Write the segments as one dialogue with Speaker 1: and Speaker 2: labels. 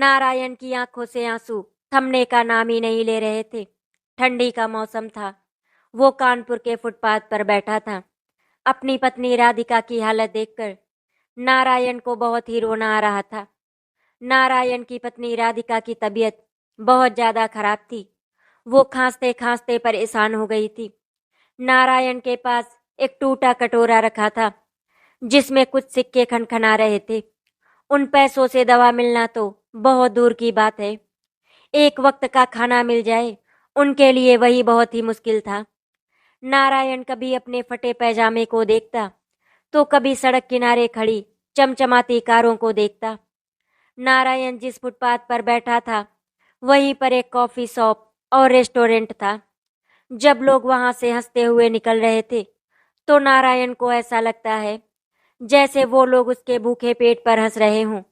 Speaker 1: नारायण की आंखों से आंसू थमने का नाम ही नहीं ले रहे थे। ठंडी का मौसम था। वो कानपुर के फुटपाथ पर बैठा था। अपनी पत्नी राधिका की हालत देखकर नारायण को बहुत ही रोना आ रहा था। नारायण की पत्नी राधिका की तबीयत बहुत ज्यादा खराब थी। वो खांसते खांसते परेशान हो गई थी। नारायण के पास एक टूटा कटोरा रखा था जिसमें कुछ सिक्के खनखना रहे थे। उन पैसों से दवा मिलना तो बहुत दूर की बात है। एक वक्त का खाना मिल जाए उनके लिए वही बहुत ही मुश्किल था। नारायण कभी अपने फटे पैजामे को देखता तो कभी सड़क किनारे खड़ी चमचमाती कारों को देखता। नारायण जिस फुटपाथ पर बैठा था वहीं पर एक कॉफी शॉप और रेस्टोरेंट था। जब लोग वहां से हंसते हुए निकल रहे थे तो नारायण को ऐसा लगता है जैसे वो लोग उसके भूखे पेट पर हंस रहे हों।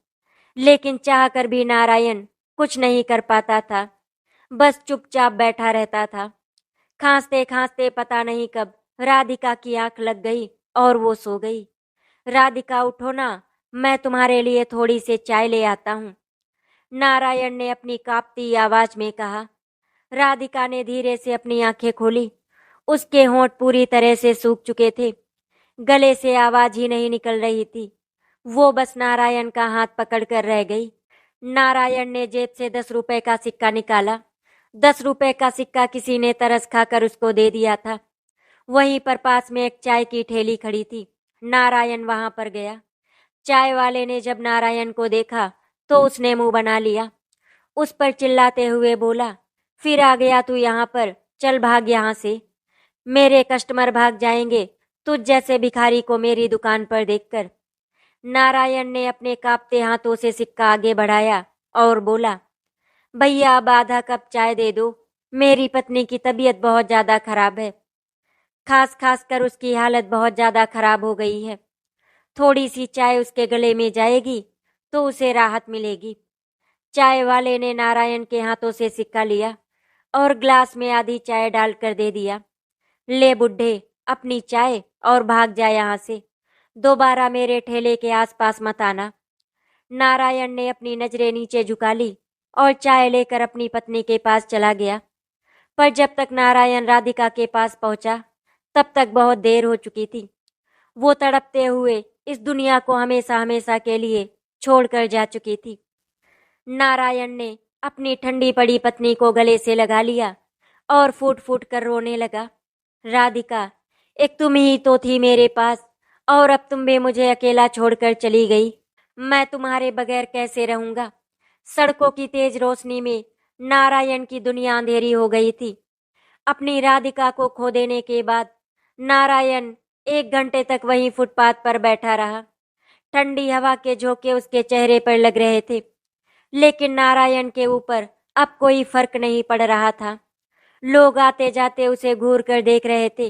Speaker 1: लेकिन चाहकर भी नारायण कुछ नहीं कर पाता था। बस चुपचाप बैठा रहता था। खांसते खांसते पता नहीं कब राधिका की आंख लग गई और वो सो गई। राधिका उठो ना, मैं तुम्हारे लिए थोड़ी सी चाय ले आता हूँ, नारायण ने अपनी कांपती आवाज में कहा। राधिका ने धीरे से अपनी आंखें खोली। उसके होंठ पूरी तरह से सूख चुके थे। गले से आवाज ही नहीं निकल रही थी। वो बस नारायण का हाथ पकड़कर रह गई। नारायण ने जेब से 10 रुपए का सिक्का निकाला। 10 रुपए का सिक्का किसी ने तरस खाकर उसको दे दिया था। वहीं पर पास में एक चाय की ठेली खड़ी थी। नारायण वहां पर गया। चाय वाले ने जब नारायण को देखा तो उसने मुंह बना लिया। उस पर चिल्लाते हुए बोला, फिर आ गया तू यहाँ पर, चल भाग यहाँ से। मेरे कस्टमर भाग जाएंगे तुझ जैसे भिखारी को मेरी दुकान पर देखकर। नारायण ने अपने कांपते हाथों से सिक्का आगे बढ़ाया और बोला, भैया अब आधा कप चाय दे दो, मेरी पत्नी की तबीयत बहुत ज्यादा खराब है। खास खास कर उसकी हालत बहुत ज्यादा खराब हो गई है। थोड़ी सी चाय उसके गले में जाएगी तो उसे राहत मिलेगी। चाय वाले ने नारायण के हाथों से सिक्का लिया और ग्लास में आधी चाय डालकर दे दिया। ले बुड्ढे, अपनी चाय और भाग जा यहाँ से। दोबारा मेरे ठेले के आसपास मत आना। नारायण ने अपनी नजरें नीचे झुका ली और चाय लेकर अपनी पत्नी के पास चला गया। पर जब तक नारायण राधिका के पास पहुंचा तब तक बहुत देर हो चुकी थी। वो तड़पते हुए इस दुनिया को हमेशा हमेशा के लिए छोड़कर जा चुकी थी। नारायण ने अपनी ठंडी पड़ी पत्नी को गले से लगा लिया और फूट फूट कर रोने लगा। राधिका, एक तुम ही तो थी मेरे पास और अब तुम भी मुझे अकेला छोड़कर चली गई। मैं तुम्हारे बगैर कैसे रहूंगा। सड़कों की तेज रोशनी में नारायण की दुनिया अंधेरी हो गई थी। अपनी राधिका को खो देने के बाद नारायण 1 घंटे तक वहीं फुटपाथ पर बैठा रहा। ठंडी हवा के झोंके उसके चेहरे पर लग रहे थे, लेकिन नारायण के ऊपर अब कोई फर्क नहीं पड़ रहा था। लोग आते जाते उसे घूर कर देख रहे थे।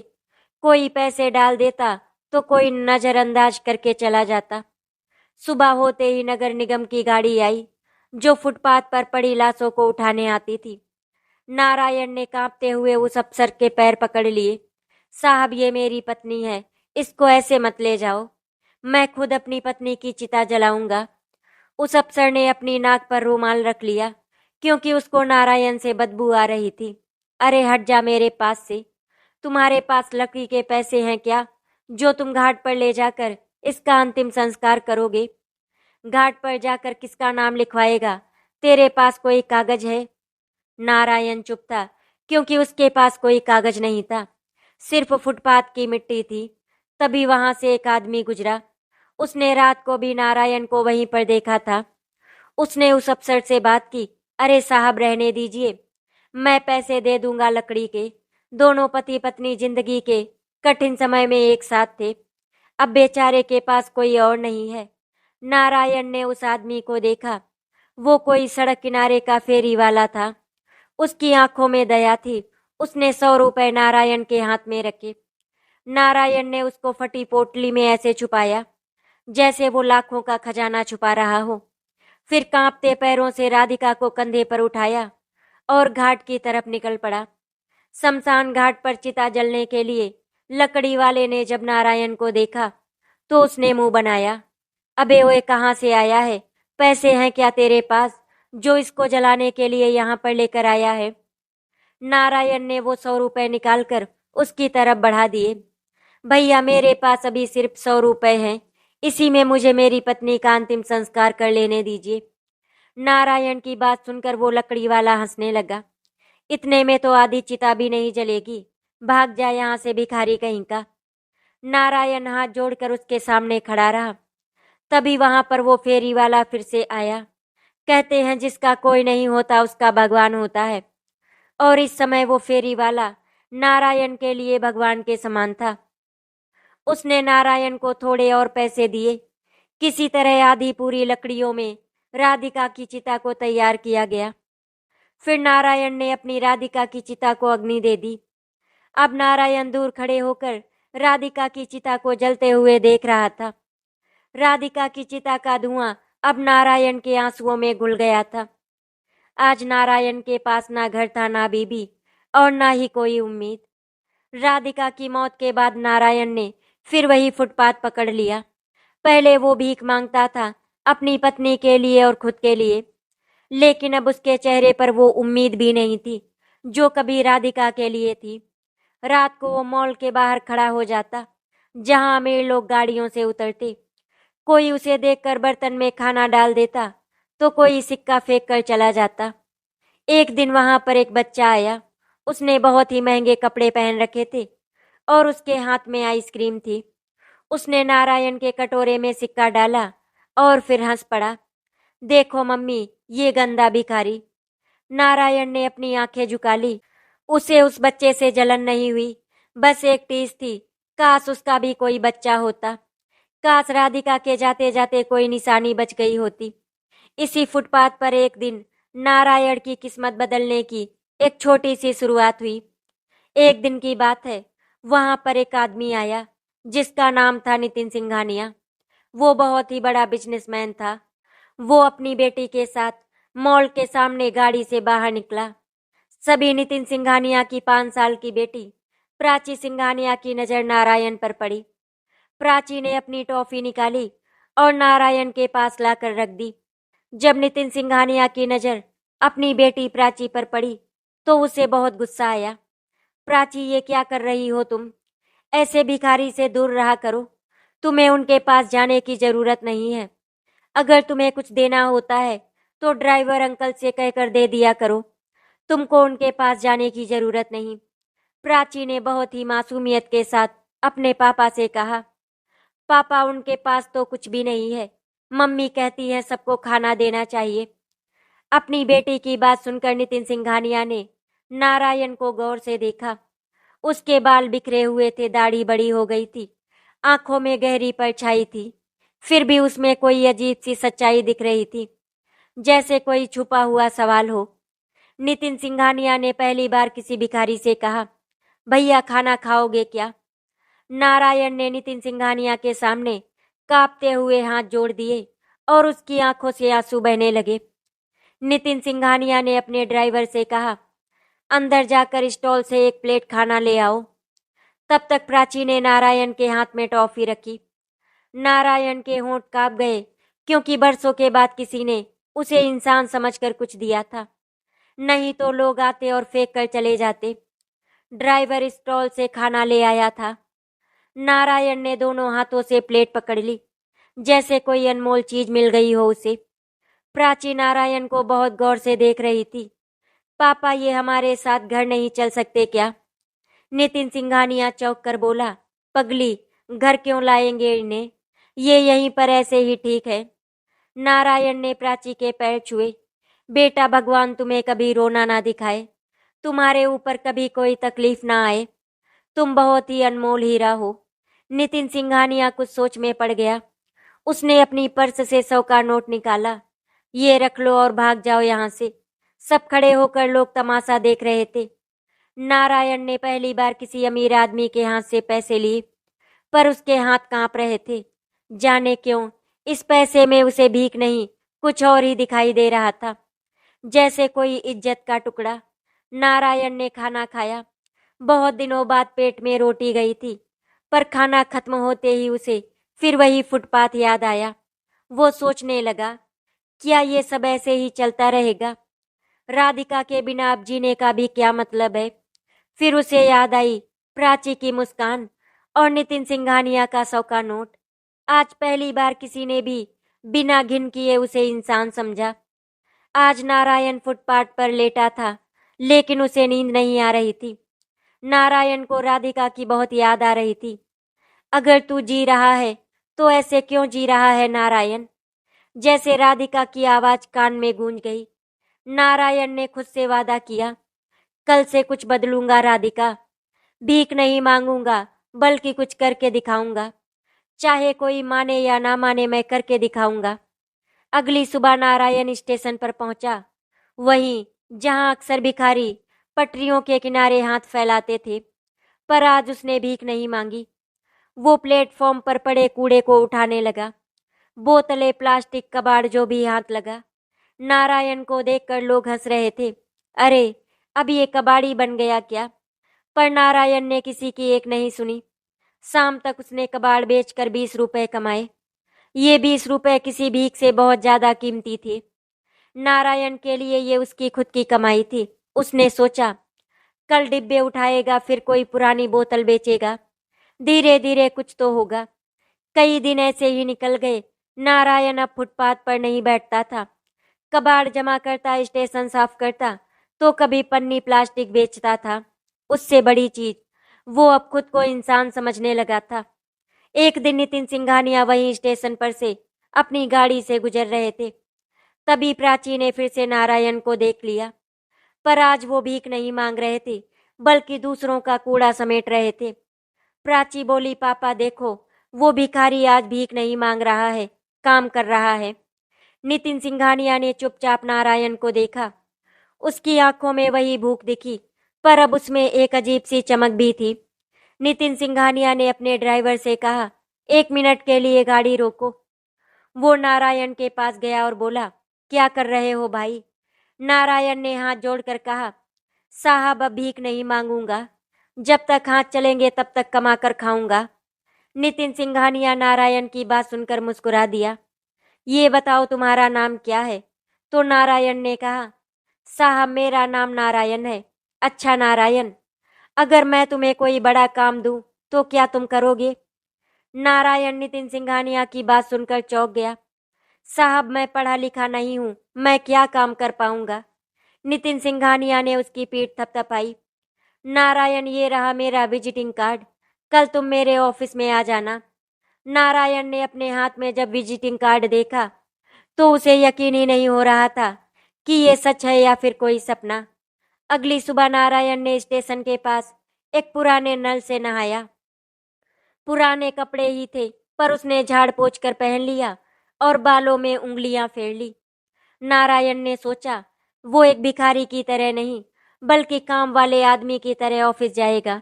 Speaker 1: कोई पैसे डाल देता तो कोई नजरअंदाज करके चला जाता। सुबह होते ही नगर निगम की गाड़ी आई जो फुटपाथ पर पड़ी लाशों को उठाने आती थी। नारायण ने कांपते हुए उस अफसर के पैर पकड़ लिए। साहब, ये मेरी पत्नी है, इसको ऐसे मत ले जाओ, मैं खुद अपनी पत्नी की चिता जलाऊंगा। उस अफसर ने अपनी नाक पर रुमाल रख लिया क्योंकि उसको नारायण से बदबू आ रही थी। अरे हट जा मेरे पास से। तुम्हारे पास लकड़ी के पैसे हैं क्या जो तुम घाट पर ले जाकर इसका अंतिम संस्कार करोगे? घाट पर जाकर किसका नाम लिखवाएगा? तेरे पास कोई कागज है? नारायण चुप था क्योंकि उसके पास कोई कागज नहीं था, सिर्फ फुटपाथ की मिट्टी थी। तभी वहां से एक आदमी गुजरा। उसने रात को भी नारायण को वहीं पर देखा था। उसने उस अफसर से बात की। अरे साहब, रहने दीजिए, मैं पैसे दे दूंगा लकड़ी के। दोनों पति पत्नी जिंदगी के कठिन समय में एक साथ थे, अब बेचारे के पास कोई और नहीं है। नारायण ने उस आदमी को देखा। वो कोई सड़क किनारे का फेरी वाला था। उसकी आंखों में दया थी। उसने 100 रुपए नारायण के हाथ में रखे। नारायण ने उसको फटी पोटली में ऐसे छुपाया जैसे वो लाखों का खजाना छुपा रहा हो। फिर कांपते पैरों से राधिका को कंधे पर उठाया और घाट की तरफ निकल पड़ा। शमशान घाट पर चिता जलने के लिए लकड़ी वाले ने जब नारायण को देखा तो उसने मुंह बनाया। अबे ओए, कहाँ से आया है? पैसे हैं क्या तेरे पास जो इसको जलाने के लिए यहाँ पर लेकर आया है। नारायण ने वो 100 रुपए निकालकर उसकी तरफ बढ़ा दिए। भैया, मेरे पास अभी सिर्फ 100 रुपए हैं, इसी में मुझे मेरी पत्नी का अंतिम संस्कार कर लेने दीजिए। नारायण की बात सुनकर वो लकड़ी वाला हंसने लगा। इतने में तो आधी चिता भी नहीं जलेगी, भाग जा यहाँ से भिखारी कहीं का। नारायण हाथ जोड़कर उसके सामने खड़ा रहा। तभी वहां पर वो फेरी वाला फिर से आया। कहते हैं जिसका कोई नहीं होता उसका भगवान होता है, और इस समय वो फेरी वाला नारायण के लिए भगवान के समान था। उसने नारायण को थोड़े और पैसे दिए। किसी तरह आधी पूरी लकड़ियों में राधिका की चिता को तैयार किया गया। फिर नारायण ने अपनी राधिका की चिता को अग्नि दे दी। अब नारायण दूर खड़े होकर राधिका की चिता को जलते हुए देख रहा था। राधिका की चिता का धुआं अब नारायण के आंसुओं में घुल गया था। आज नारायण के पास ना घर था, ना बीबी, और ना ही कोई उम्मीद। राधिका की मौत के बाद नारायण ने फिर वही फुटपाथ पकड़ लिया। पहले वो भीख मांगता था अपनी पत्नी के लिए और खुद के लिए, लेकिन अब उसके चेहरे पर वो उम्मीद भी नहीं थी जो कभी राधिका के लिए थी। रात को वो मॉल के बाहर खड़ा हो जाता, जहां अमीर लोग गाड़ियों से उतरते। कोई उसे देखकर बर्तन में खाना डाल देता, तो कोई सिक्का फेंक कर चला जाता। एक दिन वहां पर एक बच्चा आया। उसने बहुत ही महंगे कपड़े पहन रखे थे और उसके हाथ में आइसक्रीम थी। उसने नारायण के कटोरे में सिक्का डाला और फिर हंस पड़ा। देखो मम्मी, ये गंदा भिखारी। नारायण ने अपनी आंखें झुका ली। उसे उस बच्चे से जलन नहीं हुई, बस एक टीस थी। काश उसका भी कोई बच्चा होता। काश राधिका के जाते जाते कोई निशानी बच गई होती। इसी फुटपाथ पर एक दिन नारायण की किस्मत बदलने की एक छोटी सी शुरुआत हुई। एक दिन की बात है, वहां पर एक आदमी आया जिसका नाम था नितिन सिंघानिया। वो बहुत ही बड़ा बिजनेसमैन था। वो अपनी बेटी के साथ मॉल के सामने गाड़ी से बाहर निकला। सभी नितिन सिंघानिया की 5 साल की बेटी प्राची सिंघानिया की नजर नारायण पर पड़ी। प्राची ने अपनी टॉफी निकाली और नारायण के पास लाकर रख दी। जब नितिन सिंघानिया की नजर अपनी बेटी प्राची पर पड़ी तो उसे बहुत गुस्सा आया। प्राची, ये क्या कर रही हो तुम? ऐसे भिखारी से दूर रहा करो। तुम्हें उनके पास जाने की जरूरत नहीं है। अगर तुम्हें कुछ देना होता है तो ड्राइवर अंकल से कहकर दे दिया करो। तुमको उनके पास जाने की जरूरत नहीं। प्राची ने बहुत ही मासूमियत के साथ अपने पापा से कहा। पापा, उनके पास तो कुछ भी नहीं है। मम्मी कहती है सबको खाना देना चाहिए। अपनी बेटी की बात सुनकर नितिन सिंघानिया ने नारायण को गौर से देखा। उसके बाल बिखरे हुए थे, दाढ़ी बड़ी हो गई थी, आंखों में गहरी परछाई थी। फिर भी उसमें कोई अजीब सी सच्चाई दिख रही थी, जैसे कोई छुपा हुआ सवाल हो। नितिन सिंघानिया ने पहली बार किसी भिखारी से कहा, भैया खाना खाओगे क्या? नारायण ने नितिन सिंघानिया के सामने कांपते हुए हाथ जोड़ दिए और उसकी आंखों से आंसू बहने लगे। नितिन सिंघानिया ने अपने ड्राइवर से कहा, अंदर जाकर स्टॉल से एक प्लेट खाना ले आओ। तब तक प्राची ने नारायण के हाथ में टॉफी रखी। नारायण के होंठ कांप गए, क्योंकि बरसों के बाद किसी ने उसे इंसान समझकर कुछ दिया था। नहीं तो लोग आते और फेंक कर चले जाते। ड्राइवर स्टॉल से खाना ले आया था। नारायण ने दोनों हाथों से प्लेट पकड़ ली, जैसे कोई अनमोल चीज मिल गई हो उसे। प्राची नारायण को बहुत गौर से देख रही थी। पापा, ये हमारे साथ घर नहीं चल सकते क्या? नितिन सिंघानिया चौंक कर बोला, पगली, घर क्यों लाएंगे इन्हें? ये यहीं पर ऐसे ही ठीक है। नारायण ने प्राची के पैर छुए। बेटा, भगवान तुम्हें कभी रोना ना दिखाए, तुम्हारे ऊपर कभी कोई तकलीफ ना आए। तुम बहुत ही अनमोल हीरा हो। नितिन सिंघानिया कुछ सोच में पड़ गया। उसने अपनी पर्स से 100 का नोट निकाला। ये रख लो और भाग जाओ यहाँ से। सब खड़े होकर लोग तमाशा देख रहे थे। नारायण ने पहली बार किसी अमीर आदमी के हाथ से पैसे लिए, पर उसके हाथ कांप रहे थे। जाने क्यों इस पैसे में उसे भीख नहीं, कुछ और ही दिखाई दे रहा था, जैसे कोई इज्जत का टुकड़ा। नारायण ने खाना खाया। बहुत दिनों बाद पेट में रोटी गई थी, पर खाना खत्म होते ही उसे फिर वही फुटपाथ याद आया। वो सोचने लगा, क्या ये सब ऐसे ही चलता रहेगा? राधिका के बिना अब जीने का भी क्या मतलब है? फिर उसे याद आई प्राची की मुस्कान और नितिन सिंघानिया का 100 का नोट। आज पहली बार किसी ने भी बिना घिन किए उसे इंसान समझा। आज नारायण फुटपाथ पर लेटा था, लेकिन उसे नींद नहीं आ रही थी। नारायण को राधिका की बहुत याद आ रही थी। अगर तू जी रहा है तो ऐसे क्यों जी रहा है नारायण? जैसे राधिका की आवाज कान में गूंज गई। नारायण ने खुद से वादा किया, कल से कुछ बदलूंगा राधिका। भीख नहीं मांगूंगा, बल्कि कुछ करके दिखाऊंगा। चाहे कोई माने या ना माने, मैं करके दिखाऊंगा। अगली सुबह नारायण स्टेशन पर पहुंचा, वहीं जहां अक्सर भिखारी पटरियों के किनारे हाथ फैलाते थे। पर आज उसने भीख नहीं मांगी। वो प्लेटफॉर्म पर पड़े कूड़े को उठाने लगा। बोतलें, प्लास्टिक, कबाड़, जो भी हाथ लगा। नारायण को देखकर लोग हंस रहे थे। अरे, अब ये कबाड़ी बन गया क्या? पर नारायण ने किसी की एक नहीं सुनी। शाम तक उसने कबाड़ बेचकर 20 रुपए कमाए। ये 20 रुपए किसी भीख से बहुत ज्यादा कीमती थे। नारायण के लिए ये उसकी खुद की कमाई थी। उसने सोचा, कल डिब्बे उठाएगा, फिर कोई पुरानी बोतल बेचेगा। धीरे धीरे कुछ तो होगा। कई दिन ऐसे ही निकल गए। नारायण अब फुटपाथ पर नहीं बैठता था। कबाड़ जमा करता, स्टेशन साफ करता, तो कभी पन्नी प्लास्टिक बेचता था। उससे बड़ी चीज, वो अब खुद को इंसान समझने लगा था। एक दिन नितिन सिंघानिया वहीं स्टेशन पर से अपनी गाड़ी से गुजर रहे थे। तभी प्राची ने फिर से नारायण को देख लिया। पर आज वो भीख नहीं मांग रहे थे, बल्कि दूसरों का कूड़ा समेट रहे थे। प्राची बोली, पापा देखो, वो भिखारी आज भीख नहीं मांग रहा है, काम कर रहा है। नितिन सिंघानिया ने चुपचाप नारायण को देखा। उसकी आंखों में वही भूख दिखी, पर अब उसमें एक अजीब सी चमक भी थी। नितिन सिंघानिया ने अपने ड्राइवर से कहा, 1 मिनट के लिए गाड़ी रोको। वो नारायण के पास गया और बोला, क्या कर रहे हो भाई? नारायण ने हाथ जोड़कर कहा, साहब अब भीख नहीं मांगूंगा। जब तक हाथ चलेंगे तब तक कमा कर खाऊंगा। नितिन सिंघानिया नारायण की बात सुनकर मुस्कुरा दिया। ये बताओ तुम्हारा नाम क्या है? तो नारायण ने कहा, साहब मेरा नाम नारायण है। अच्छा नारायण, अगर मैं तुम्हें कोई बड़ा काम दूं तो क्या तुम करोगे? नारायण नितिन सिंघानिया की बात सुनकर चौंक गया। साहब मैं पढ़ा लिखा नहीं हूं, मैं क्या काम कर पाऊंगा? नितिन सिंघानिया ने उसकी पीठ थपथपाई। नारायण, ये रहा मेरा विजिटिंग कार्ड, कल तुम मेरे ऑफिस में आ जाना। नारायण ने अपने हाथ में जब विजिटिंग कार्ड देखा तो उसे यकीन ही नहीं हो रहा था कि ये सच है या फिर कोई सपना। अगली सुबह नारायण ने स्टेशन के पास एक पुराने नल से नहाया। पुराने कपड़े ही थे, पर उसने झाड़ पोंछ कर पहन लिया और बालों में उंगलियां फेर ली। नारायण ने सोचा, वो एक भिखारी की तरह नहीं, बल्कि काम वाले आदमी की तरह ऑफिस जाएगा।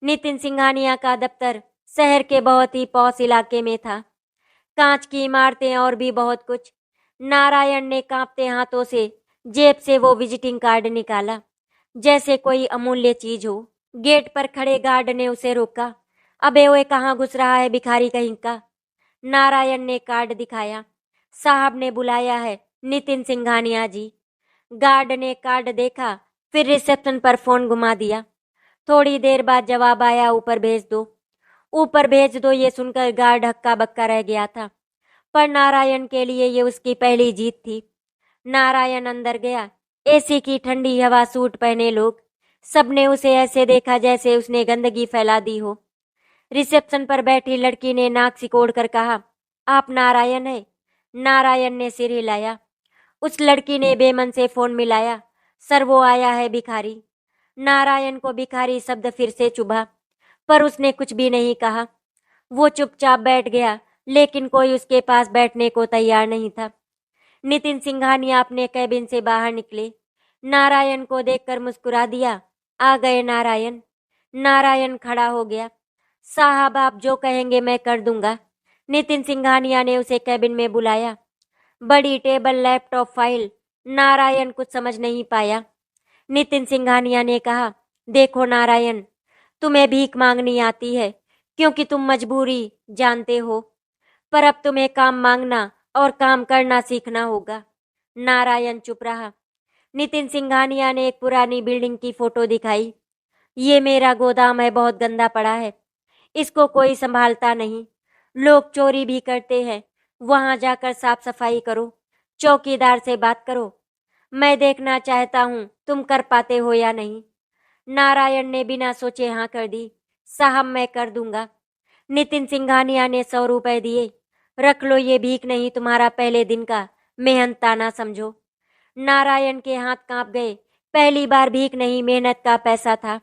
Speaker 1: नितिन सिंघानिया का दफ्तर शहर के बहुत ही पॉश इलाके में था। कांच की इमारतें और भी बहुत कुछ। नारायण ने कांपते हाथों से जेब से वो विजिटिंग कार्ड निकाला, जैसे कोई अमूल्य चीज हो। गेट पर खड़े गार्ड ने उसे रोका। अबे ओए, कहाँ घुस रहा है भिखारी कहीं का? नारायण ने कार्ड दिखाया। साहब ने बुलाया है, नितिन सिंघानिया जी। गार्ड ने कार्ड देखा, फिर रिसेप्शन पर फोन घुमा दिया। थोड़ी देर बाद जवाब आया, ऊपर भेज दो। ऊपर भेज दो, ये सुनकर गार्ड हक्का बक्का रह गया था। पर नारायण के लिए ये उसकी पहली जीत थी। नारायण अंदर गया। एसी की ठंडी हवा, सूट पहने लोग, सबने उसे ऐसे देखा जैसे उसने गंदगी फैला दी हो। रिसेप्शन पर बैठी लड़की ने नाक सिकोड़ कर कहा, आप नारायण है? नारायण ने सिर हिलाया। उस लड़की ने बेमन से फोन मिलाया। सर, वो आया है भिखारी। नारायण को भिखारी शब्द फिर से चुभा, पर उसने कुछ भी नहीं कहा। वो चुपचाप बैठ गया, लेकिन कोई उसके पास बैठने को तैयार नहीं था। नितिन सिंघानिया अपने कैबिन से बाहर निकले। नारायण को देखकर मुस्कुरा दिया। आ गए नारायण। नारायण खड़ा हो गया। साहब आप जो कहेंगे मैं कर दूंगा। नितिन सिंघानिया ने उसे कैबिन में बुलाया। बड़ी टेबल, लैपटॉप, फाइल। नारायण कुछ समझ नहीं पाया। नितिन सिंघानिया ने कहा, देखो नारायण, तुम्हें भीख मांगनी आती है क्योंकि तुम मजबूरी जानते हो, पर अब तुम्हें काम मांगना और काम करना सीखना होगा। नारायण चुप रहा। नितिन सिंघानिया ने एक पुरानी बिल्डिंग की फोटो दिखाई। ये मेरा गोदाम है, बहुत गंदा पड़ा है, इसको कोई संभालता नहीं, लोग चोरी भी करते हैं, वहां जाकर साफ सफाई करो, चौकीदार से बात करो, मैं देखना चाहता हूँ तुम कर पाते हो या नहीं। नारायण ने बिना सोचे हाँ कर दी। साहब मैं कर दूंगा। नितिन सिंघानिया ने 100 रुपए दिए। रख लो, ये भीख नहीं, तुम्हारा पहले दिन का मेहनताना समझो। नारायण के हाथ कांप गए। पहली बार भीख नहीं, मेहनत का पैसा था।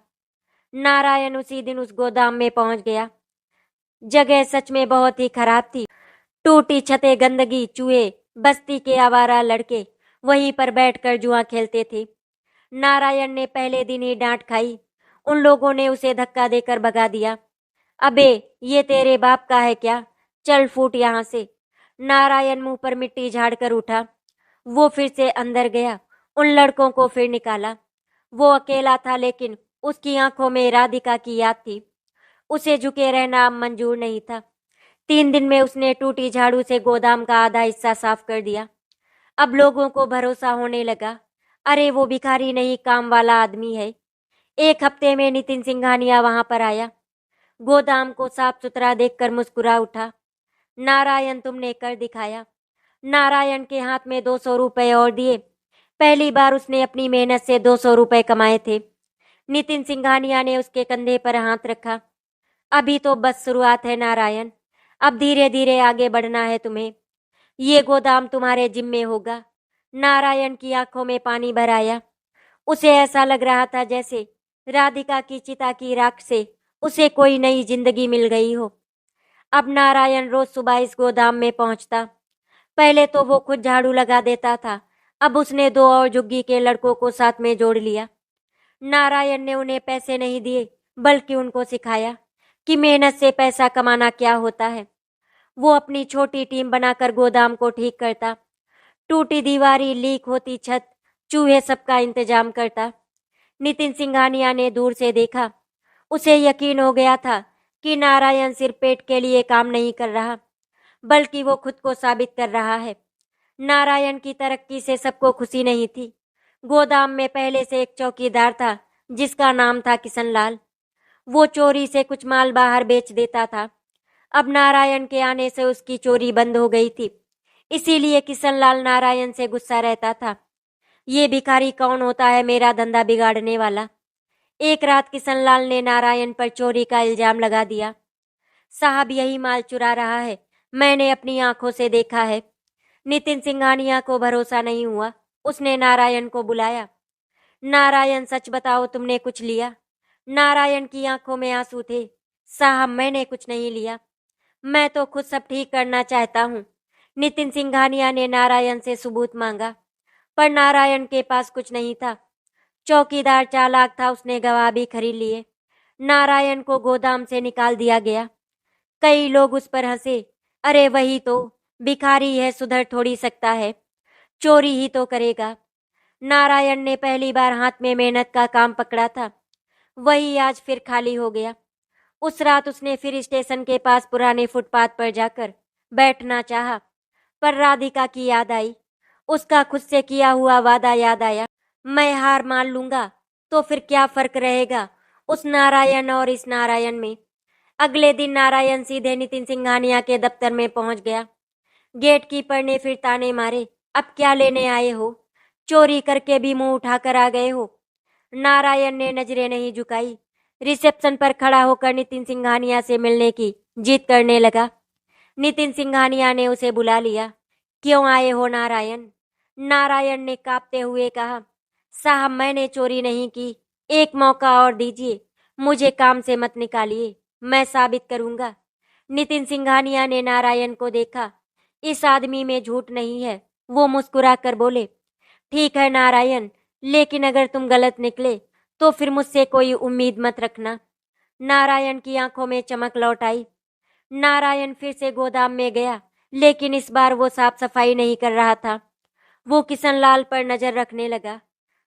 Speaker 1: नारायण उसी दिन उस गोदाम में पहुंच गया। जगह सच में बहुत ही खराब थी। टूटी छतें, गंदगी, चूहे, बस्ती के आवारा लड़के वहीं पर बैठकर जुआ खेलते थे। नारायण ने पहले दिन ही डांट खाई। उन लोगों ने उसे धक्का देकर भगा दिया। अबे, ये तेरे बाप का है क्या? चल फूट यहाँ से। नारायण मुंह पर मिट्टी झाड़कर उठा। वो फिर से अंदर गया। उन लड़कों को फिर निकाला। वो अकेला था, लेकिन उसकी आंखों में राधिका की याद थी। उसे झुके रहना अब मंजूर नहीं था। 3 दिन में उसने टूटी झाड़ू से गोदाम का आधा हिस्सा साफ कर दिया। अब लोगों को भरोसा होने लगा। अरे वो भिखारी नहीं, काम वाला आदमी है। एक हफ्ते में नितिन सिंघानिया वहां पर आया। गोदाम को साफ सुथरा देखकर मुस्कुरा उठा। नारायण, तुमने कर दिखाया। नारायण के हाथ में 200 रुपए और दिए। पहली बार उसने अपनी मेहनत से 200 रुपए कमाए थे। नितिन सिंघानिया ने उसके कंधे पर हाथ रखा। अभी तो बस शुरुआत है नारायण, अब धीरे धीरे आगे बढ़ना है तुम्हें। ये गोदाम तुम्हारे जिम्मे होगा। नारायण की आंखों में पानी भर आया। उसे ऐसा लग रहा था जैसे राधिका की चिता की राख से उसे कोई नई जिंदगी मिल गई हो। अब नारायण रोज सुबह इस गोदाम में पहुंचता। पहले तो वो खुद झाड़ू लगा देता था, अब उसने 2 और झुग्गी के लड़कों को साथ में जोड़ लिया। नारायण ने उन्हें पैसे नहीं दिए, बल्कि उनको सिखाया कि मेहनत से पैसा कमाना क्या होता है। वो अपनी छोटी टीम बनाकर गोदाम को ठीक करता। टूटी दीवारी, लीक होती छत, चूहे, सबका इंतजाम करता। नितिन सिंघानिया ने दूर से देखा। उसे यकीन हो गया था कि नारायण सिर्फ पेट के लिए काम नहीं कर रहा, बल्कि वो खुद को साबित कर रहा है। नारायण की तरक्की से सबको खुशी नहीं थी। गोदाम में पहले से एक चौकीदार था जिसका नाम था किशनलाल। वो चोरी से कुछ माल बाहर बेच देता था। अब नारायण के आने से उसकी चोरी बंद हो गई थी, इसीलिए किशनलाल नारायण से गुस्सा रहता था। ये भिखारी कौन होता है मेरा धंधा बिगाड़ने वाला। एक रात किशनलाल ने नारायण पर चोरी का इल्जाम लगा दिया। साहब यही माल चुरा रहा है, मैंने अपनी आंखों से देखा है। नितिन सिंघानिया को भरोसा नहीं हुआ। उसने नारायण को बुलाया। नारायण, सच बताओ, तुमने कुछ लिया? नारायण की आंखों में आंसू थे। साहब मैंने कुछ नहीं लिया, मैं तो खुद सब ठीक करना चाहता हूँ। नितिन सिंघानिया ने नारायण से सबूत मांगा, पर नारायण के पास कुछ नहीं था। चौकीदार चालाक था, उसने गवाह भी खरीद लिए। नारायण को गोदाम से निकाल दिया गया। कई लोग उस पर हंसे। अरे वही तो भिखारी है, सुधर थोड़ी सकता है, चोरी ही तो करेगा। नारायण ने पहली बार हाथ में मेहनत का काम पकड़ा था, वही आज फिर खाली हो गया। उस रात उसने फिर स्टेशन के पास पुराने फुटपाथ पर जाकर बैठना चाहा, पर राधिका की याद आई। उसका खुद से किया हुआ वादा याद आया। मैं हार मान लूंगा तो फिर क्या फर्क रहेगा उस नारायण और इस नारायण में। अगले दिन नारायण सीधे नितिन सिंघानिया के दफ्तर में पहुंच गया। गेट कीपर ने फिर ताने मारे, अब क्या लेने आए हो? चोरी करके भी मुंह उठाकर आ गए हो? नारायण ने नजरें नहीं झुकाई। रिसेप्शन पर खड़ा होकर नितिन सिंघानिया से मिलने की जिद करने लगा। नितिन सिंघानिया ने उसे बुला लिया। क्यों आए हो नारायण? नारायण ने कांपते हुए कहा, साहब मैंने चोरी नहीं की, एक मौका और दीजिए, मुझे काम से मत निकालिए, मैं साबित करूंगा। नितिन सिंघानिया ने नारायण को देखा। इस आदमी में झूठ नहीं है। वो मुस्कुरा कर बोले, ठीक है नारायण, लेकिन अगर तुम गलत निकले तो फिर मुझसे कोई उम्मीद मत रखना। नारायण की आंखों में चमक लौट आई। नारायण फिर से गोदाम में गया, लेकिन इस बार वो साफ सफाई नहीं कर रहा था। वो किशनलाल पर नजर रखने लगा।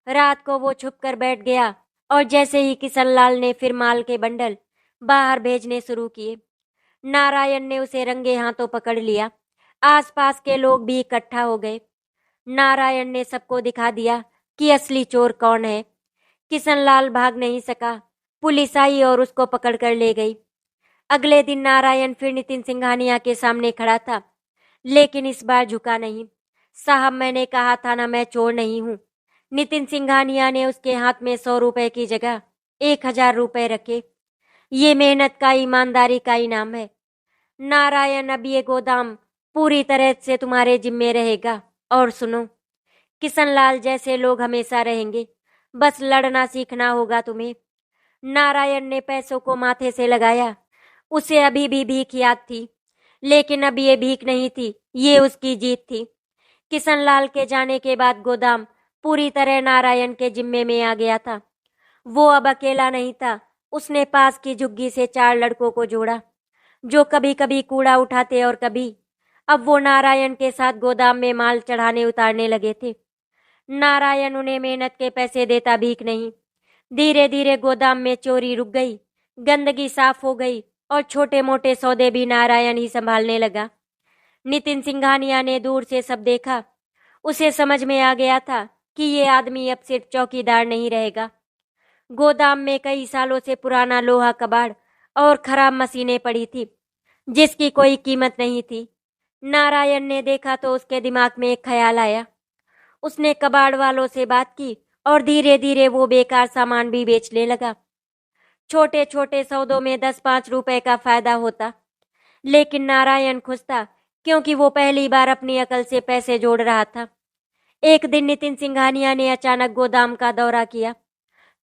Speaker 1: रात को वो छुप कर बैठ गया, और जैसे ही किशनलाल ने फिर माल के बंडल बाहर भेजने शुरू किए, नारायण ने उसे रंगे हाथों पकड़ लिया। आसपास के लोग भी इकट्ठा हो गए। नारायण ने सबको दिखा दिया कि असली चोर कौन है। किशनलाल भाग नहीं सका। पुलिस आई और उसको पकड़ कर ले गई। अगले दिन नारायण फिर नितिन सिंघानिया के सामने खड़ा था, लेकिन इस बार झुका नहीं। साहब, मैंने कहा था ना, मैं चोर नहीं हूँ। नितिन सिंघानिया ने उसके हाथ में 100 रुपए की जगह 1000 रुपए रखे। ये मेहनत का, ईमानदारी का इनाम है। नारायण, अब ये गोदाम पूरी तरह से तुम्हारे जिम्मे रहेगा। और सुनो, किशनलाल जैसे लोग हमेशा रहेंगे, बस लड़ना सीखना होगा तुम्हें। नारायण ने पैसों को माथे से लगाया। उसे अभी भी भीख याद थी, लेकिन अब ये भीख नहीं थी, ये उसकी जीत थी। किशनलाल के जाने के बाद गोदाम पूरी तरह नारायण के जिम्मे में आ गया था। वो अब अकेला नहीं था। उसने पास की झुग्गी से 4 लड़कों को जोड़ा, जो कभी कभी कूड़ा उठाते और कभी। अब वो नारायण के साथ गोदाम में माल चढ़ाने उतारने लगे थे। नारायण उन्हें मेहनत के पैसे देता, भीख नहीं। धीरे धीरे गोदाम में चोरी रुक गई, गंदगी साफ हो गई और छोटे मोटे सौदे भी नारायण ही संभालने लगा। नितिन सिंघानिया ने दूर से सब देखा। उसे समझ में आ गया था कि ये आदमी अब सिर्फ चौकीदार नहीं रहेगा। गोदाम में कई सालों से पुराना लोहा कबाड़ और खराब मशीनें पड़ी थी, जिसकी कोई कीमत नहीं थी। नारायण ने देखा तो उसके दिमाग में एक ख्याल आया। उसने कबाड़ वालों से बात की और धीरे धीरे वो बेकार सामान भी बेचने लगा। छोटे छोटे सौदों में 10-5 रुपए का फायदा होता, लेकिन नारायण खुश था, क्योंकि वो पहली बार अपनी अकल से पैसे जोड़ रहा था। एक दिन नितिन सिंघानिया ने अचानक गोदाम का दौरा किया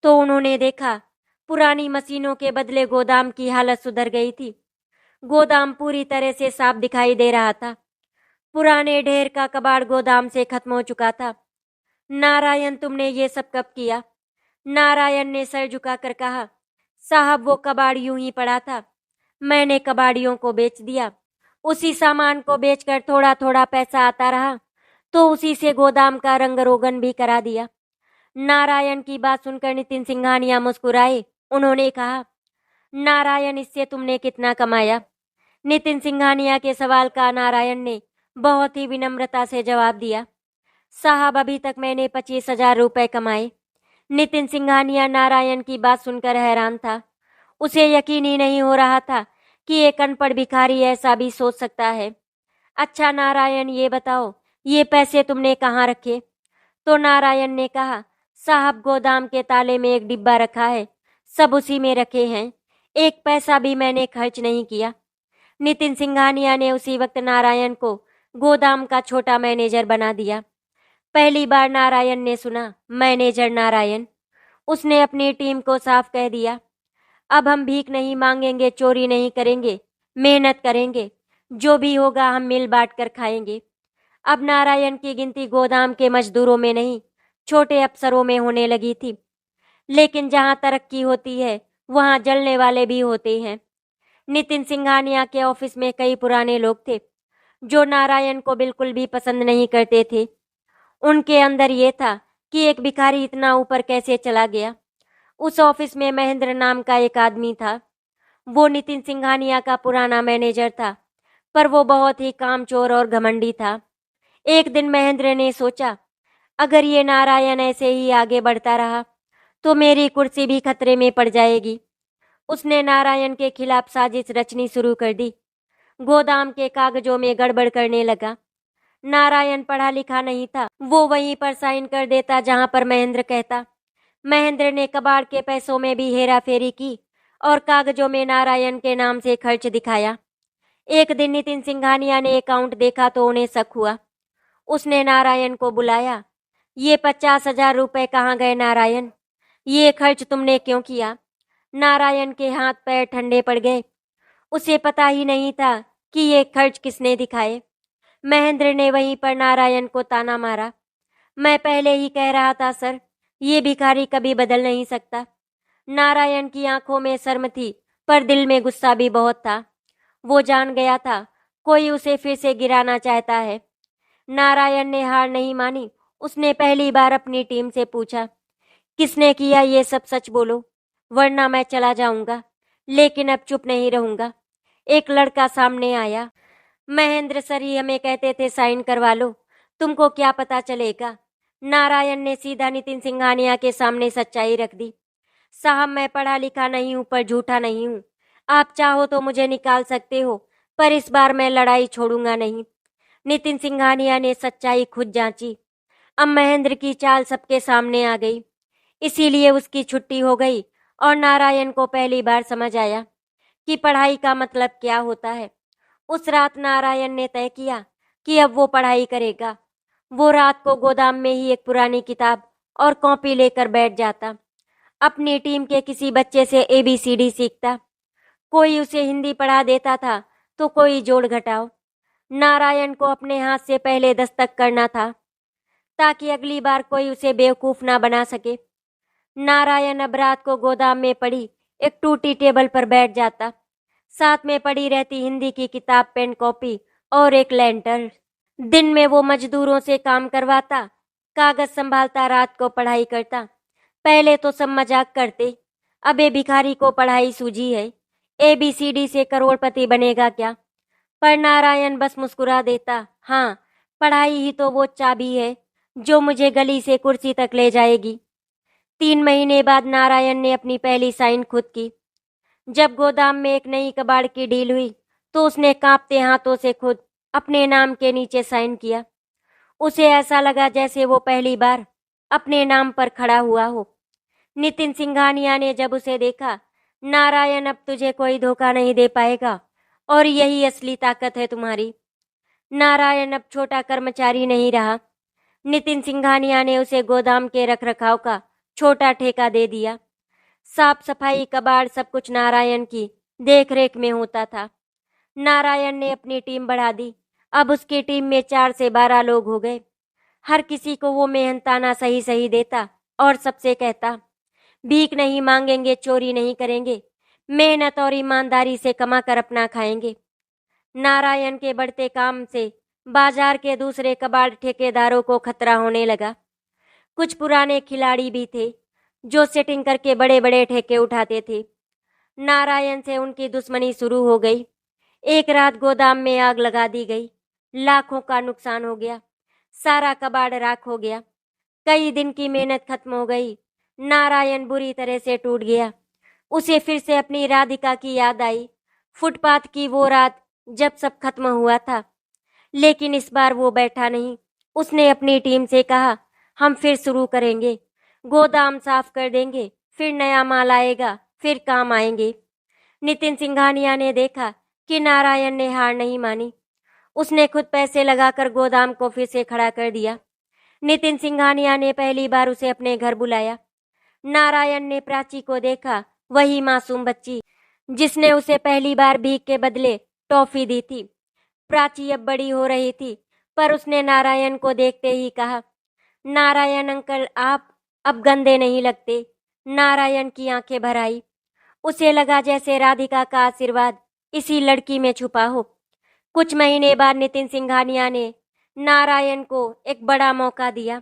Speaker 1: तो उन्होंने देखा, पुरानी मशीनों के बदले गोदाम की हालत सुधर गई थी। गोदाम पूरी तरह से साफ दिखाई दे रहा था। पुराने ढेर का कबाड़ गोदाम से खत्म हो चुका था। नारायण, तुमने ये सब कब किया? नारायण ने सर झुकाकर कहा, साहब, वो कबाड़ यूं ही पड़ा था। मैंने कबाड़ियों को बेच दिया। उसी सामान को बेचकर थोड़ा थोड़ा पैसा आता रहा, तो उसी से गोदाम का रंग रोगन भी करा दिया। नारायण की बात सुनकर नितिन सिंघानिया मुस्कुराए। उन्होंने कहा, नारायण, इससे तुमने कितना कमाया? नितिन सिंघानिया के सवाल का नारायण ने बहुत ही विनम्रता से जवाब दिया, साहब, अभी तक मैंने 25,000 रुपए कमाए। नितिन सिंघानिया नारायण की बात सुनकर हैरान था। उसे यकीन ही नहीं हो रहा था कि एक अनपढ़ भिखारी ऐसा भी सोच सकता है। अच्छा नारायण, ये बताओ, ये पैसे तुमने कहाँ रखे? तो नारायण ने कहा, साहब, गोदाम के ताले में एक डिब्बा रखा है, सब उसी में रखे हैं। एक पैसा भी मैंने खर्च नहीं किया। नितिन सिंघानिया ने उसी वक्त नारायण को गोदाम का छोटा मैनेजर बना दिया। पहली बार नारायण ने सुना, मैनेजर नारायण। उसने अपनी टीम को साफ कह दिया, अब हम भीख नहीं मांगेंगे, चोरी नहीं करेंगे, मेहनत करेंगे। जो भी होगा हम मिल बांट कर खाएंगे। अब नारायण की गिनती गोदाम के मजदूरों में नहीं, छोटे अफसरों में होने लगी थी। लेकिन जहां तरक्की होती है, वहां जलने वाले भी होते हैं। नितिन सिंघानिया के ऑफिस में कई पुराने लोग थे, जो नारायण को बिल्कुल भी पसंद नहीं करते थे। उनके अंदर ये था कि एक भिखारी इतना ऊपर कैसे चला गया। उस ऑफिस में महेंद्र नाम का एक आदमी था। वो नितिन सिंघानिया का पुराना मैनेजर था, पर वो बहुत ही कामचोर और घमंडी था। एक दिन महेंद्र ने सोचा, अगर ये नारायण ऐसे ही आगे बढ़ता रहा तो मेरी कुर्सी भी खतरे में पड़ जाएगी। उसने नारायण के खिलाफ साजिश रचनी शुरू कर दी। गोदाम के कागजों में गड़बड़ करने लगा। नारायण पढ़ा लिखा नहीं था, वो वहीं पर साइन कर देता जहां पर महेंद्र कहता। महेंद्र ने कबाड़ के पैसों में भी हेरा फेरी की और कागजों में नारायण के नाम से खर्च दिखाया। एक दिन नितिन सिंघानिया ने अकाउंट देखा तो उन्हें शक हुआ। उसने नारायण को बुलाया, ये 50,000 रुपए कहाँ गए नारायण? ये खर्च तुमने क्यों किया? नारायण के हाथ पैर ठंडे पड़ गए। उसे पता ही नहीं था कि ये खर्च किसने दिखाए। महेंद्र ने वहीं पर नारायण को ताना मारा, मैं पहले ही कह रहा था सर, ये भिखारी कभी बदल नहीं सकता। नारायण की आंखों में शर्म थी, पर दिल में गुस्सा भी बहुत था। वो जान गया था कोई उसे फिर से गिराना चाहता है। नारायण ने हार नहीं मानी। उसने पहली बार अपनी टीम से पूछा, किसने किया ये सब, सच बोलो, वरना मैं चला जाऊंगा। लेकिन अब चुप नहीं रहूंगा। एक लड़का सामने आया। महेंद्र सर ही हमें कहते थे साइन करवा लो, तुमको क्या पता चलेगा। नारायण ने सीधा नितिन सिंघानिया के सामने सच्चाई रख दी। साहब, मैं पढ़ा लिखा नहीं हूं पर झूठा नहीं हूं। आप चाहो तो मुझे निकाल सकते हो, पर इस बार मैं लड़ाई छोड़ूंगा नहीं। नितिन सिंघानिया ने सच्चाई खुद जांची। अब महेंद्र की चाल सबके सामने आ गई, इसीलिए उसकी छुट्टी हो गई और नारायण को पहली बार समझ आया कि पढ़ाई का मतलब क्या होता है। उस रात नारायण ने तय किया कि अब वो पढ़ाई करेगा। वो रात को गोदाम में ही एक पुरानी किताब और कॉपी लेकर बैठ जाता। अपनी टीम के किसी बच्चे से ABCD सीखता। कोई उसे हिंदी पढ़ा देता था तो कोई जोड़ घटाव। नारायण को अपने हाथ से पहले दस्तक करना था ताकि अगली बार कोई उसे बेवकूफ ना बना सके। नारायण अब रात को गोदाम में पड़ी एक टूटी टेबल पर बैठ जाता। साथ में पड़ी रहती हिंदी की किताब, पेन, कॉपी और एक लैंटर्न। दिन में वो मजदूरों से काम करवाता, कागज संभालता, रात को पढ़ाई करता। पहले तो सब मजाक करते, अबे भिखारी को पढ़ाई सूझी है, ABCD से करोड़पति बनेगा क्या। पर नारायण बस मुस्कुरा देता। हाँ, पढ़ाई ही तो वो चाबी है जो मुझे गली से कुर्सी तक ले जाएगी। 3 महीने बाद नारायण ने अपनी पहली साइन खुद की। जब गोदाम में एक नई कबाड़ की डील हुई तो उसने कांपते हाथों से खुद अपने नाम के नीचे साइन किया। उसे ऐसा लगा जैसे वो पहली बार अपने नाम पर खड़ा हुआ हो। नितिन सिंघानिया ने जब उसे देखा, नारायण, अब तुझे कोई धोखा नहीं दे पाएगा और यही असली ताकत है तुम्हारी। नारायण अब छोटा कर्मचारी नहीं रहा। नितिन सिंघानिया ने उसे गोदाम के रखरखाव का छोटा ठेका दे दिया। साफ सफाई, कबाड़, सब कुछ नारायण की देखरेख में होता था। नारायण ने अपनी टीम बढ़ा दी। अब उसकी टीम में 4 से 12 लोग हो गए। हर किसी को वो मेहनताना सही सही देता और सबसे कहता, भीख नहीं मांगेंगे, चोरी नहीं करेंगे, मेहनत और ईमानदारी से कमा कर अपना खाएंगे। नारायण के बढ़ते काम से बाजार के दूसरे कबाड़ ठेकेदारों को खतरा होने लगा। कुछ पुराने खिलाड़ी भी थे जो सेटिंग करके बड़े बड़े ठेके उठाते थे। नारायण से उनकी दुश्मनी शुरू हो गई। एक रात गोदाम में आग लगा दी गई। लाखों का नुकसान हो गया। सारा कबाड़ राख हो गया। कई दिन की मेहनत खत्म हो गई। नारायण बुरी तरह से टूट गया। उसे फिर से अपनी राधिका की याद आई। फुटपाथ की वो रात जब सब खत्म हुआ था। लेकिन इस बार वो बैठा नहीं। उसने अपनी टीम से कहा, हम फिर शुरू करेंगे, गोदाम साफ कर देंगे, फिर नया माल आएगा, फिर काम आएंगे। नितिन सिंघानिया ने देखा कि नारायण ने हार नहीं मानी। उसने खुद पैसे लगाकर गोदाम को फिर से खड़ा कर दिया। नितिन सिंघानिया ने पहली बार उसे अपने घर बुलाया। नारायण ने प्राची को देखा, वही मासूम बच्ची जिसने उसे पहली बार भीख के बदले टॉफी दी थी। प्राची अब बड़ी हो रही थी, पर उसने नारायण को देखते ही कहा, नारायण अंकल, आप अब गंदे नहीं लगते। नारायण की आंखें भर आई। उसे लगा जैसे राधिका का आशीर्वाद इसी लड़की में छुपा हो। कुछ महीने बाद नितिन सिंघानिया ने नारायण को एक बड़ा मौका दिया।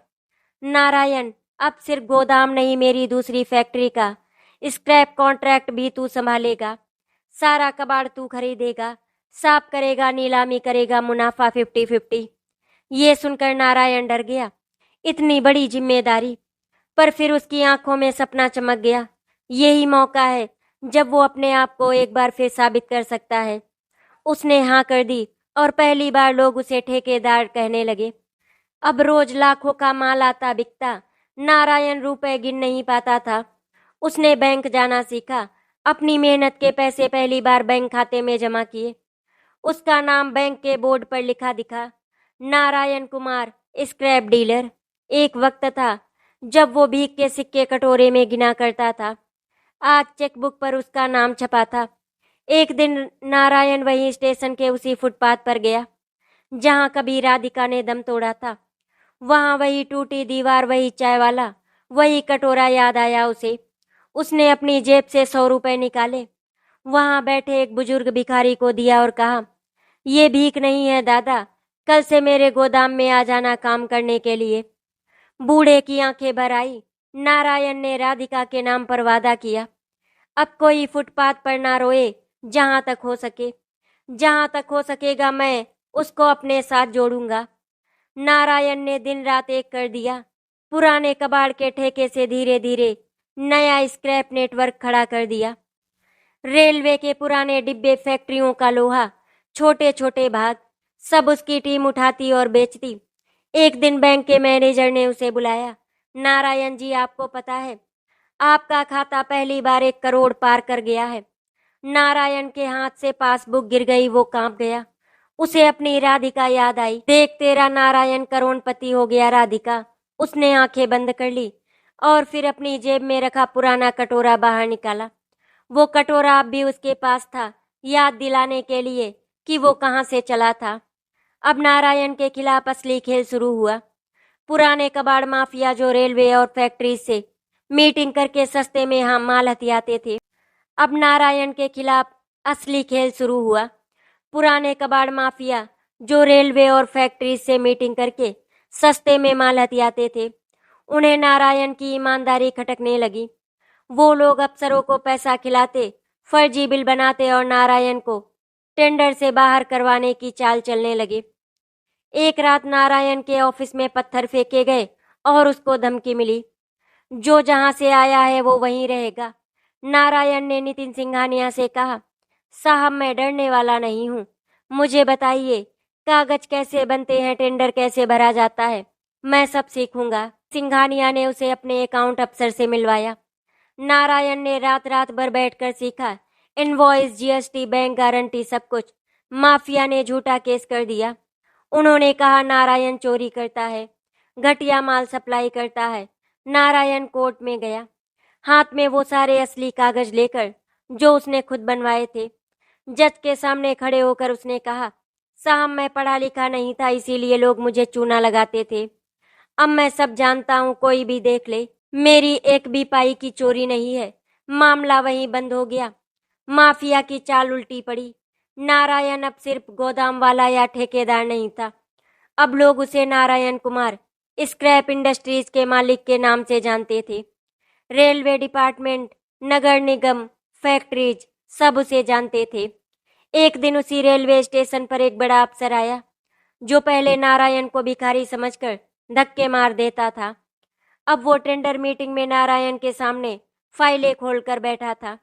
Speaker 1: नारायण, अब सिर्फ गोदाम नहीं, मेरी दूसरी फैक्ट्री का स्क्रैप कॉन्ट्रैक्ट भी तू संभालेगा। सारा कबाड़ तू खरीदेगा, साफ करेगा, नीलामी करेगा, मुनाफा 50-50। ये सुनकर नारायण डर गया। इतनी बड़ी जिम्मेदारी, पर फिर उसकी आंखों में सपना चमक गया। यही मौका है जब वो अपने आप को एक बार फिर साबित कर सकता है। उसने हाँ कर दी और पहली बार लोग उसे ठेकेदार कहने लगे। अब रोज लाखों का माल आता बिकता। नारायण रुपए गिन नहीं पाता था। उसने बैंक जाना सीखा। अपनी मेहनत के पैसे पहली बार बैंक खाते में जमा किए। उसका नाम बैंक के बोर्ड पर लिखा दिखा, नारायण कुमार, स्क्रैप डीलर। एक वक्त था जब वो भीख के सिक्के कटोरे में गिना करता था। आज चेकबुक पर उसका नाम छपा था। एक दिन नारायण वही स्टेशन के उसी फुटपाथ पर गया जहां कभी राधिका ने दम तोड़ा था। वहां वही टूटी दीवार, वही चाय वाला, वही कटोरा याद आया उसे। उसने अपनी जेब से 100 रुपए निकाले, वहां बैठे एक बुजुर्ग भिखारी को दिया और कहा, ये भीख नहीं है दादा, कल से मेरे गोदाम में आ जाना काम करने के लिए। बूढ़े की आंखें भर आई। नारायण ने राधिका के नाम पर वादा किया, अब कोई फुटपाथ पर ना रोए जहां तक हो सके। जहां तक हो सकेगा मैं उसको अपने साथ जोड़ूंगा। नारायण ने दिन रात एक कर दिया। पुराने कबाड़ के ठेके से धीरे धीरे नया स्क्रैप नेटवर्क खड़ा कर दिया। रेलवे के पुराने डिब्बे, फैक्ट्रियों का लोहा, छोटे छोटे भाग, सब उसकी टीम उठाती और बेचती। एक दिन बैंक के मैनेजर ने उसे बुलाया। नारायण जी, आपको पता है, आपका खाता पहली बार 1 करोड़ पार कर गया है। नारायण के हाथ से पासबुक गिर गई, वो कांप गया। उसे अपनी राधिका याद आई। देख, तेरा नारायण करोड़पति हो गया राधिका। उसने आंखें बंद कर ली और फिर अपनी जेब में रखा पुराना कटोरा बाहर निकाला। वो कटोरा अब भी उसके पास था, याद दिलाने के लिए कि वो कहाँ से चला था। अब नारायण के खिलाफ असली खेल शुरू हुआ। पुराने कबाड़ माफिया जो रेलवे और फैक्ट्री से मीटिंग करके सस्ते में माल हथियाते थे, अब नारायण के खिलाफ असली खेल शुरू हुआ। पुराने कबाड़ माफिया जो रेलवे और फैक्ट्री से मीटिंग करके सस्ते में माल हथियाते थे, उन्हें नारायण की ईमानदारी खटकने लगी। वो लोग अफसरों को पैसा खिलाते, फर्जी बिल बनाते और नारायण को टेंडर से बाहर करवाने की चाल चलने लगे। एक रात नारायण के ऑफिस में पत्थर फेंके गए और उसको धमकी मिली, जो जहां से आया है वो वहीं रहेगा। नारायण ने नितिन सिंघानिया से कहा, साहब मैं डरने वाला नहीं हूँ, मुझे बताइए कागज कैसे बनते हैं, टेंडर कैसे भरा जाता है, मैं सब सीखूंगा। सिंघानिया ने उसे अपने अकाउंट अफसर से मिलवाया। नारायण ने रात रात भर बैठकर सीखा। इनवॉइस, जीएसटी, बैंक गारंटी, सब कुछ। माफिया ने झूठा केस कर दिया। उन्होंने कहा नारायण चोरी करता है, घटिया माल सप्लाई करता है। नारायण कोर्ट में गया, हाथ में वो सारे असली कागज लेकर जो उसने खुद बनवाए थे। जज के सामने खड़े होकर उसने कहा, साहब मैं पढ़ा लिखा नहीं था, इसीलिए लोग मुझे चूना लगाते थे। अब मैं सब जानता हूँ, कोई भी देख ले, मेरी एक भी पाई की चोरी नहीं है। मामला वहीं बंद हो गया। माफिया की चाल उल्टी पड़ी। नारायण अब सिर्फ गोदाम वाला या ठेकेदार नहीं था, अब लोग उसे नारायण कुमार, स्क्रैप इंडस्ट्रीज के मालिक के नाम से जानते थे। रेलवे डिपार्टमेंट, नगर निगम, फैक्ट्रीज, सब उसे जानते थे। एक दिन उसी रेलवे स्टेशन पर एक बड़ा अफसर आया, जो पहले नारायण को भिखारी समझकर धक्के मार देता था। अब वो टेंडर मीटिंग में नारायण के सामने फाइलें खोलकर बैठा था।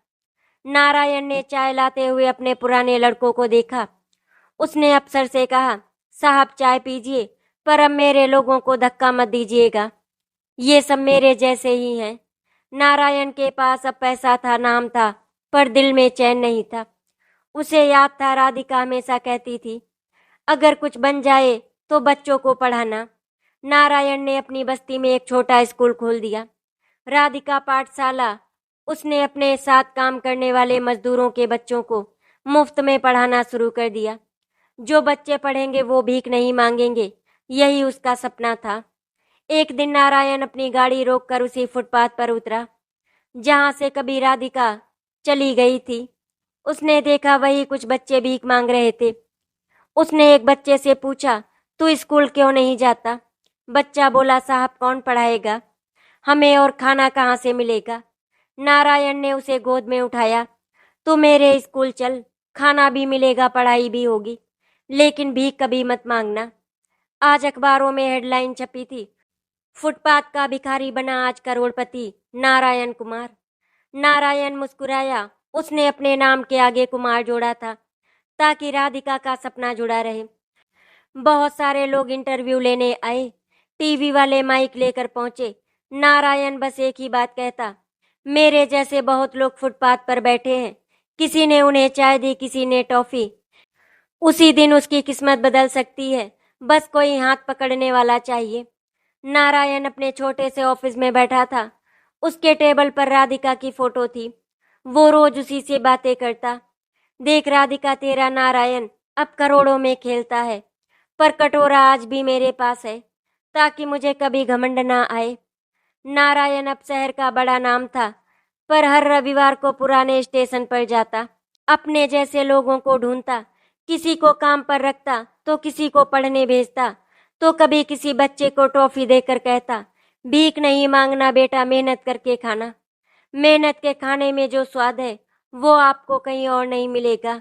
Speaker 1: नारायण ने चाय लाते हुए अपने पुराने लड़कों को देखा। उसने अफसर से कहा, साहब चाय पीजिए, पर अब मेरे लोगों को धक्का मत दीजिएगा, ये सब मेरे जैसे ही हैं। नारायण के पास अब पैसा था, नाम था, पर दिल में चैन नहीं था। उसे याद था राधिका हमेशा कहती थी, अगर कुछ बन जाए तो बच्चों को पढ़ाना। नारायण ने अपनी बस्ती में एक छोटा स्कूल खोल दिया, राधिका पाठशाला। उसने अपने साथ काम करने वाले मजदूरों के बच्चों को मुफ्त में पढ़ाना शुरू कर दिया। जो बच्चे पढ़ेंगे वो भीख नहीं मांगेंगे, यही उसका सपना था। एक दिन नारायण अपनी गाड़ी रोककर उसी फुटपाथ पर उतरा जहां से कभी राधिका चली गई थी। उसने देखा वही कुछ बच्चे भीख मांग रहे थे। उसने एक बच्चे से पूछा, तू स्कूल क्यों नहीं जाता? बच्चा बोला, साहब कौन पढ़ाएगा हमें, और खाना कहाँ से मिलेगा? नारायण ने उसे गोद में उठाया, तू मेरे स्कूल चल, खाना भी मिलेगा, पढ़ाई भी होगी, लेकिन भीख कभी मत मांगना। आज अखबारों में हेडलाइन छपी थी, फुटपाथ का भिखारी बना आज करोड़पति नारायण कुमार। नारायण मुस्कुराया। उसने अपने नाम के आगे कुमार जोड़ा था ताकि राधिका का सपना जुड़ा रहे। बहुत सारे लोग इंटरव्यू लेने आए, टीवी वाले माइक लेकर पहुंचे। नारायण बस एक ही बात कहता, मेरे जैसे बहुत लोग फुटपाथ पर बैठे हैं। किसी ने उन्हें चाय दी, किसी ने टॉफी। उसी दिन उसकी किस्मत बदल सकती है, बस कोई हाथ पकड़ने वाला चाहिए। नारायण अपने छोटे से ऑफिस में बैठा था। उसके टेबल पर राधिका की फोटो थी। वो रोज उसी से बातें करता। देख राधिका, तेरा नारायण अब करोड़ों में खेलता है, पर कटोरा आज भी मेरे पास है, ताकि मुझे कभी घमंड ना आए। नारायण अब शहर का बड़ा नाम था, पर हर रविवार को पुराने स्टेशन पर जाता, अपने जैसे लोगों को ढूंढता, किसी को काम पर रखता तो किसी को पढ़ने भेजता, तो कभी किसी बच्चे को टॉफी देकर कहता, भीख नहीं मांगना बेटा, मेहनत करके खाना। मेहनत के खाने में जो स्वाद है वो आपको कहीं और नहीं मिलेगा।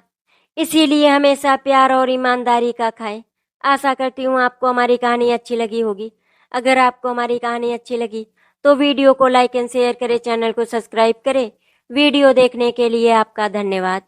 Speaker 1: इसीलिए हमेशा प्यार और ईमानदारी का खाएं। आशा करती हूँ आपको हमारी कहानी अच्छी लगी होगी। अगर आपको हमारी कहानी अच्छी लगी तो वीडियो को लाइक एंड शेयर करें, चैनल को सब्सक्राइब करें। वीडियो देखने के लिए आपका धन्यवाद।